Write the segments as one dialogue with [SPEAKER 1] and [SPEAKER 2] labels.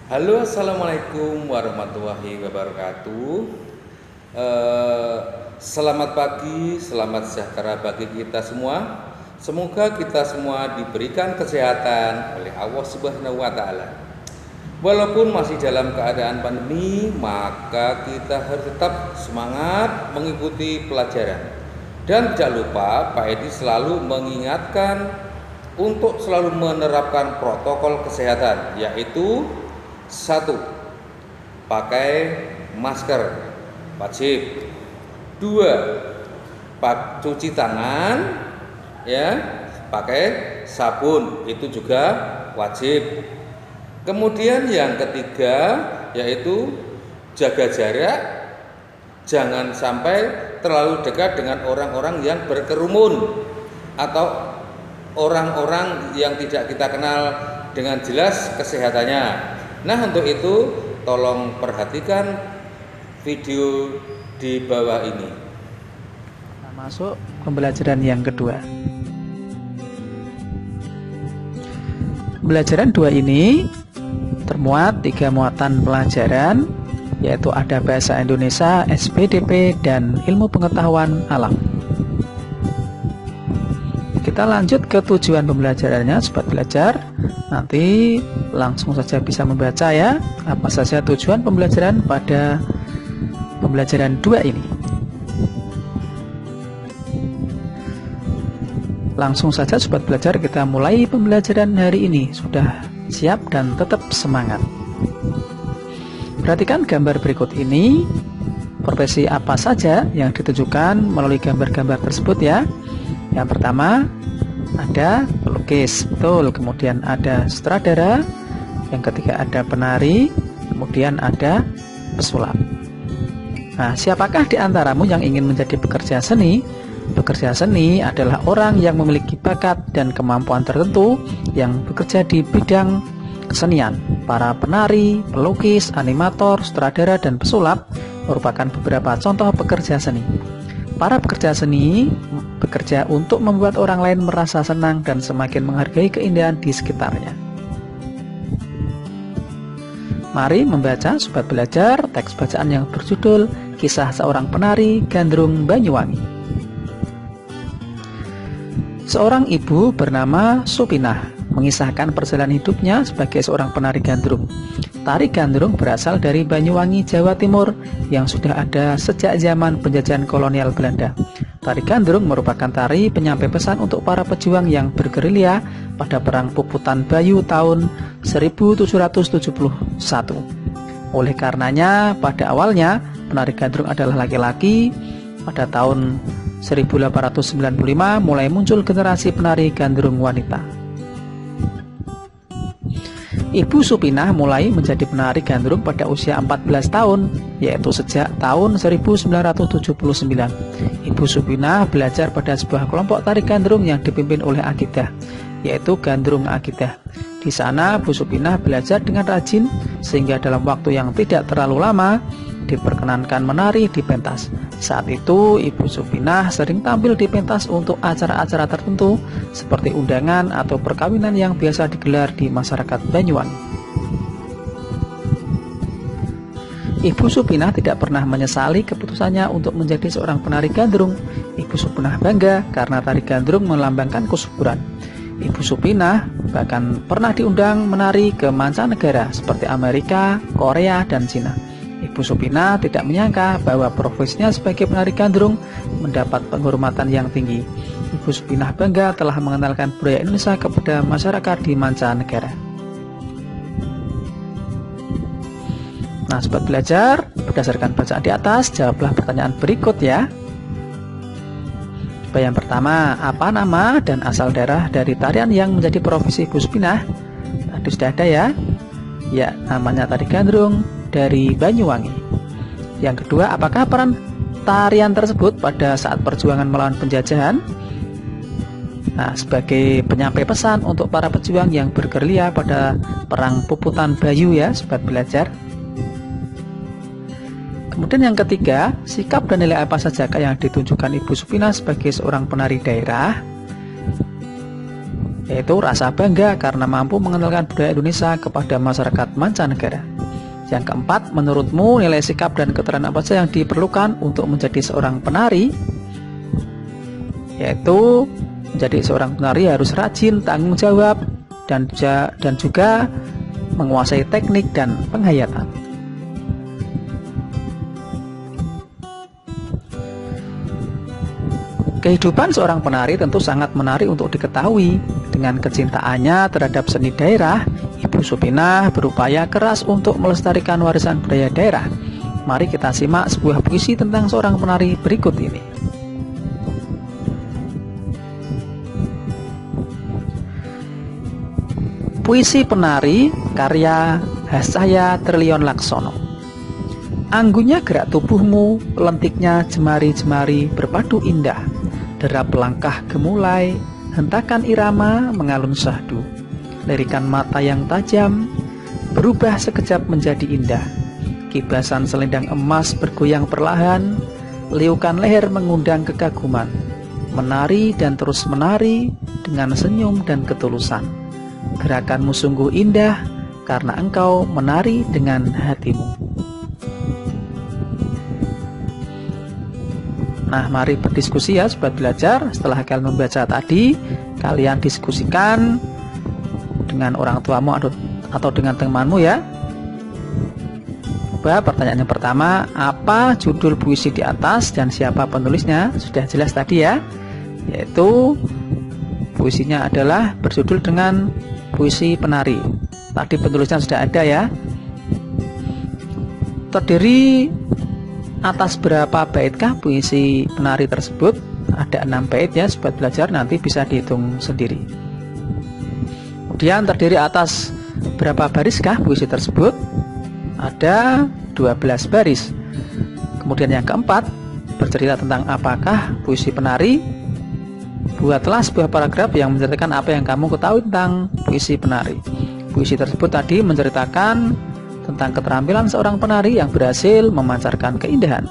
[SPEAKER 1] Halo, assalamualaikum warahmatullahi wabarakatuh. Eh, Selamat pagi, selamat sejahtera bagi kita semua. Semoga kita semua diberikan kesehatan oleh Allah Subhanahu wa Ta'ala. Walaupun masih dalam keadaan pandemi, maka kita harus tetap semangat mengikuti pelajaran. Dan tidak lupa, Pak Edi selalu mengingatkan untuk selalu menerapkan protokol kesehatan, yaitu satu, pakai masker wajib. Dua, cuci tangan ya, pakai sabun itu juga wajib. Kemudian yang ketiga yaitu jaga jarak, jangan sampai terlalu dekat dengan orang-orang yang berkerumun atau orang-orang yang tidak kita kenal dengan jelas kesehatannya. Nah, untuk itu tolong perhatikan video di bawah ini.
[SPEAKER 2] Masuk pembelajaran yang kedua. Pembelajaran 2 ini termuat 3 muatan pelajaran, yaitu ada bahasa Indonesia, SPDP, dan ilmu pengetahuan alam. Kita lanjut ke tujuan pembelajarannya, sobat belajar. Nanti langsung saja bisa membaca ya, apa saja tujuan pembelajaran pada pembelajaran 2 ini. Langsung saja sobat belajar, kita mulai pembelajaran hari ini. Sudah siap dan tetap semangat. Perhatikan gambar berikut ini. Profesi apa saja yang ditunjukkan melalui gambar-gambar tersebut ya. Yang pertama ada pelukis, betul. Kemudian ada sutradara. Yang ketiga ada penari. Kemudian ada pesulap. Nah, siapakah di antaramu yang ingin menjadi pekerja seni? Pekerja seni adalah orang yang memiliki bakat dan kemampuan tertentu yang bekerja di bidang kesenian. Para penari, pelukis, animator, sutradara, dan pesulap merupakan beberapa contoh pekerja seni. Para pekerja seni bekerja untuk membuat orang lain merasa senang dan semakin menghargai keindahan di sekitarnya. Mari membaca sobat belajar teks bacaan yang berjudul Kisah Seorang Penari Gandrung Banyuwangi. Seorang ibu bernama Supinah mengisahkan perjalanan hidupnya sebagai seorang penari gandrung. Tari gandrung berasal dari Banyuwangi, Jawa Timur yang sudah ada sejak zaman penjajahan kolonial Belanda. Tari gandrung merupakan tari penyampai pesan untuk para pejuang yang bergerilya pada Perang Puputan Bayu tahun 1771. Oleh karenanya, pada awalnya penari gandrung adalah laki-laki. Pada tahun 1895 mulai muncul generasi penari gandrung wanita. Ibu Supinah mulai menjadi penari gandrung pada usia 14 tahun, yaitu sejak tahun 1979. Ibu Supinah belajar pada sebuah kelompok tari gandrung yang dipimpin oleh Akidah, yaitu Gandrung Akidah. Di sana Bu Supinah belajar dengan rajin sehingga dalam waktu yang tidak terlalu lama diperkenankan menari di pentas. Saat itu Ibu Supinah sering tampil di pentas untuk acara-acara tertentu seperti undangan atau perkawinan yang biasa digelar di masyarakat Banyuwangi. Ibu Supinah tidak pernah menyesali keputusannya untuk menjadi seorang penari gandrung. Ibu Supinah bangga karena tari gandrung melambangkan kesuburan. Ibu Supinah bahkan pernah diundang menari ke mancanegara seperti Amerika, Korea, dan Cina. Ibu Supinah tidak menyangka bahwa profesinya sebagai penari gandrung mendapat penghormatan yang tinggi. Ibu Supinah bangga telah mengenalkan budaya Indonesia kepada masyarakat di mancanegara. Nah, sobat belajar, berdasarkan bacaan di atas, jawablah pertanyaan berikut ya. Yang pertama, apa nama dan asal daerah dari tarian yang menjadi profesi Ibu Supinah? Tadi sudah ada ya. Ya, namanya tari gandrung dari Banyuwangi. Yang kedua, apakah peran tarian tersebut pada saat perjuangan melawan penjajahan? Nah, sebagai penyampai pesan untuk para pejuang yang bergerilya pada Perang Puputan Bayu ya, sobat belajar. Kemudian yang ketiga, sikap dan nilai apa saja yang ditunjukkan Ibu Supinah sebagai seorang penari daerah? yaitu rasa bangga karena mampu mengenalkan budaya Indonesia kepada masyarakat mancanegara. Yang keempat, menurutmu nilai sikap dan keterampilan apa saja yang diperlukan untuk menjadi seorang penari? Yaitu menjadi seorang penari harus rajin, tanggung jawab, dan juga menguasai teknik dan penghayatan. Kehidupan seorang penari tentu sangat menarik untuk diketahui. Dengan kecintaannya terhadap seni daerah, Ibu Supinah berupaya keras untuk melestarikan warisan budaya daerah. Mari kita simak sebuah puisi tentang seorang penari berikut ini. Puisi Penari karya Hasaya Trilion Laksono. Anggunnya gerak tubuhmu, lentiknya jemari-jemari berpadu indah. Derap langkah gemulai, hentakan irama mengalun syahdu. Lirikan mata yang tajam, berubah sekejap menjadi indah. Kibasan selendang emas bergoyang perlahan, liukan leher mengundang kekaguman. Menari dan terus menari dengan senyum dan ketulusan. Gerakanmu sungguh indah, karena engkau menari dengan hatimu. Nah, mari berdiskusi ya sobat belajar. Setelah kalian membaca tadi, kalian diskusikan dengan orang tuamu atau dengan temanmu ya. Coba pertanyaan yang pertama, apa judul puisi di atas dan siapa penulisnya? Sudah jelas tadi ya, yaitu puisinya adalah berjudul dengan Puisi Penari. Tadi penulisnya sudah ada ya. Terdiri atas berapa baitkah puisi penari tersebut? Ada 6 bait ya sobat belajar, nanti bisa dihitung sendiri. Kemudian terdiri atas berapa bariskah puisi tersebut? Ada 12 baris. Kemudian yang keempat, bercerita tentang apakah puisi penari? Buatlah sebuah paragraf yang menceritakan apa yang kamu ketahui tentang puisi penari. Puisi tersebut tadi menceritakan tentang keterampilan seorang penari yang berhasil memancarkan keindahan.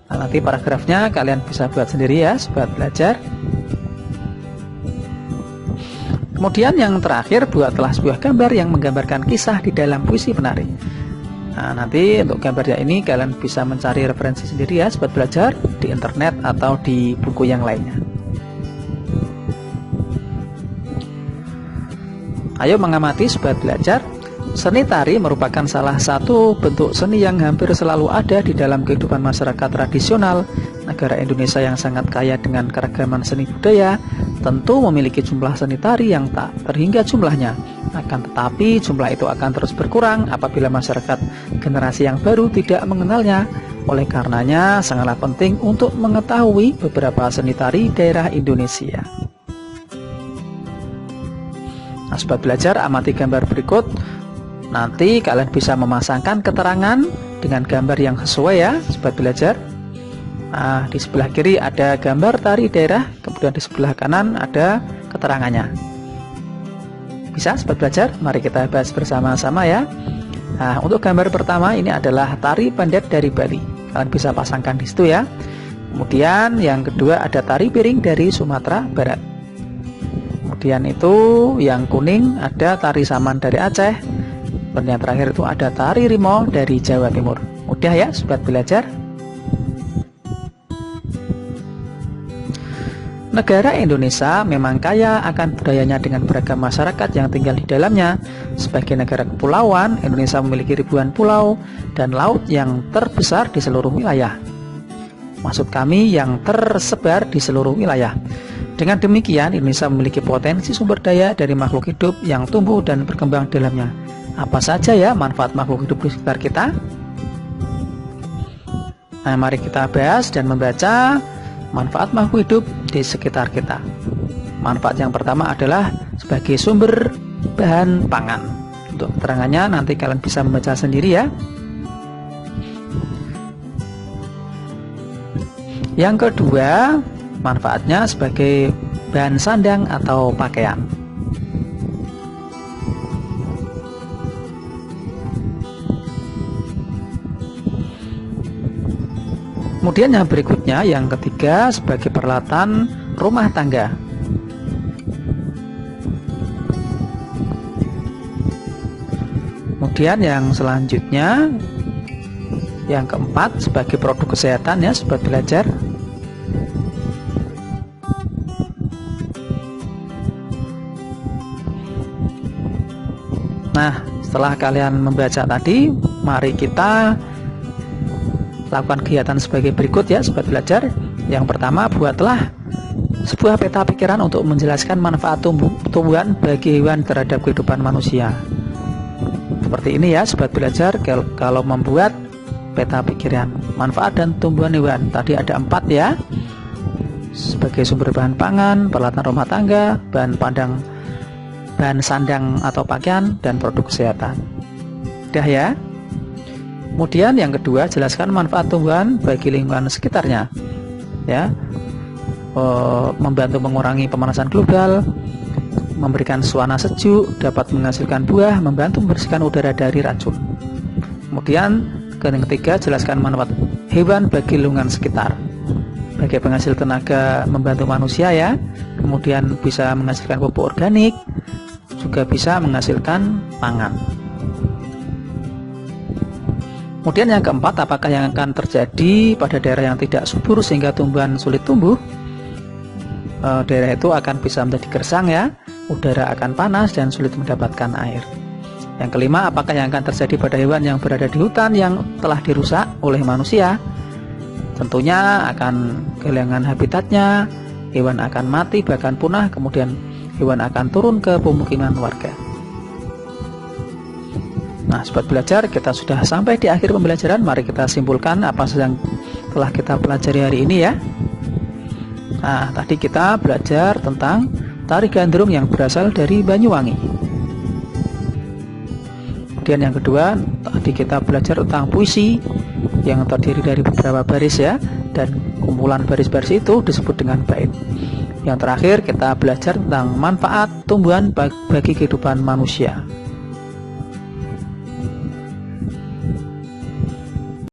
[SPEAKER 2] Nah, nanti paragrafnya kalian bisa buat sendiri ya sobat belajar. Kemudian yang terakhir, buatlah sebuah gambar yang menggambarkan kisah di dalam puisi penari. Nah, nanti untuk gambarnya ini kalian bisa mencari referensi sendiri ya sobat belajar di internet atau di buku yang lainnya. Ayo mengamati sobat belajar. Seni tari merupakan salah satu bentuk seni yang hampir selalu ada di dalam kehidupan masyarakat tradisional. Negara Indonesia yang sangat kaya dengan keragaman seni budaya tentu memiliki jumlah seni tari yang tak terhingga jumlahnya. Akan tetapi jumlah itu akan terus berkurang apabila masyarakat generasi yang baru tidak mengenalnya. Oleh karenanya sangatlah penting untuk mengetahui beberapa seni tari daerah Indonesia. Nah, sobat belajar, amati gambar berikut. Nanti kalian bisa memasangkan keterangan dengan gambar yang sesuai ya sobat belajar. Nah, di sebelah kiri ada gambar tari daerah, kemudian di sebelah kanan ada keterangannya. Bisa sobat belajar? Mari kita bahas bersama-sama ya. Nah, untuk gambar pertama ini adalah tari pendet dari Bali. Kalian bisa pasangkan di situ ya. Kemudian yang kedua ada tari piring dari Sumatera Barat. Kemudian itu yang kuning ada tari saman dari Aceh. Dan yang terakhir itu ada tari rimau dari Jawa Timur. Mudah ya sobat belajar. Negara Indonesia memang kaya akan budayanya dengan beragam masyarakat yang tinggal di dalamnya. Sebagai negara kepulauan, Indonesia memiliki ribuan pulau dan laut yang terbesar di seluruh wilayah. Maksud kami yang tersebar di seluruh wilayah. Dengan demikian, Indonesia memiliki potensi sumber daya dari makhluk hidup yang tumbuh dan berkembang di dalamnya. Apa saja ya manfaat makhluk hidup di sekitar kita? Nah, mari kita bahas dan membaca manfaat makhluk hidup di sekitar kita. Manfaat yang pertama adalah sebagai sumber bahan pangan. Untuk keterangannya nanti kalian bisa membaca sendiri ya. Yang kedua, manfaatnya sebagai bahan sandang atau pakaian. Kemudian yang berikutnya, yang ketiga, sebagai peralatan rumah tangga. Kemudian yang selanjutnya, yang keempat, sebagai produk kesehatan ya sobat belajar. Nah, setelah kalian membaca tadi, mari kita lakukan kegiatan sebagai berikut ya sobat belajar. Yang pertama, buatlah sebuah peta pikiran untuk menjelaskan manfaat tumbuhan bagi hewan terhadap kehidupan manusia. Seperti ini ya sobat belajar, kalau membuat peta pikiran manfaat dan tumbuhan hewan. Tadi ada 4 ya, sebagai sumber bahan pangan, peralatan rumah tangga, bahan sandang atau pakaian, dan produk kesehatan. Udah ya. Kemudian yang kedua, jelaskan manfaat tumbuhan bagi lingkungan sekitarnya ya, membantu mengurangi pemanasan global, memberikan suasana sejuk, dapat menghasilkan buah, membantu membersihkan udara dari racun. Kemudian yang ketiga, jelaskan manfaat hewan bagi lingkungan sekitar, sebagai penghasil tenaga, membantu manusia ya, kemudian bisa menghasilkan pupuk organik, juga bisa menghasilkan pangan. Kemudian yang keempat, apakah yang akan terjadi pada daerah yang tidak subur sehingga tumbuhan sulit tumbuh? Daerah itu akan bisa menjadi gersang ya, udara akan panas dan sulit mendapatkan air. Yang kelima, apakah yang akan terjadi pada hewan yang berada di hutan yang telah dirusak oleh manusia? Tentunya akan kehilangan habitatnya, hewan akan mati bahkan punah, kemudian hewan akan turun ke pemukiman warga. Nah sobat belajar, kita sudah sampai di akhir pembelajaran. Mari kita simpulkan apa yang telah kita pelajari hari ini ya. Nah, tadi kita belajar tentang tari gandrung yang berasal dari Banyuwangi. Kemudian yang kedua, tadi kita belajar tentang puisi yang terdiri dari beberapa baris ya, dan kumpulan baris-baris itu disebut dengan bait. Yang terakhir, kita belajar tentang manfaat tumbuhan bagi kehidupan manusia.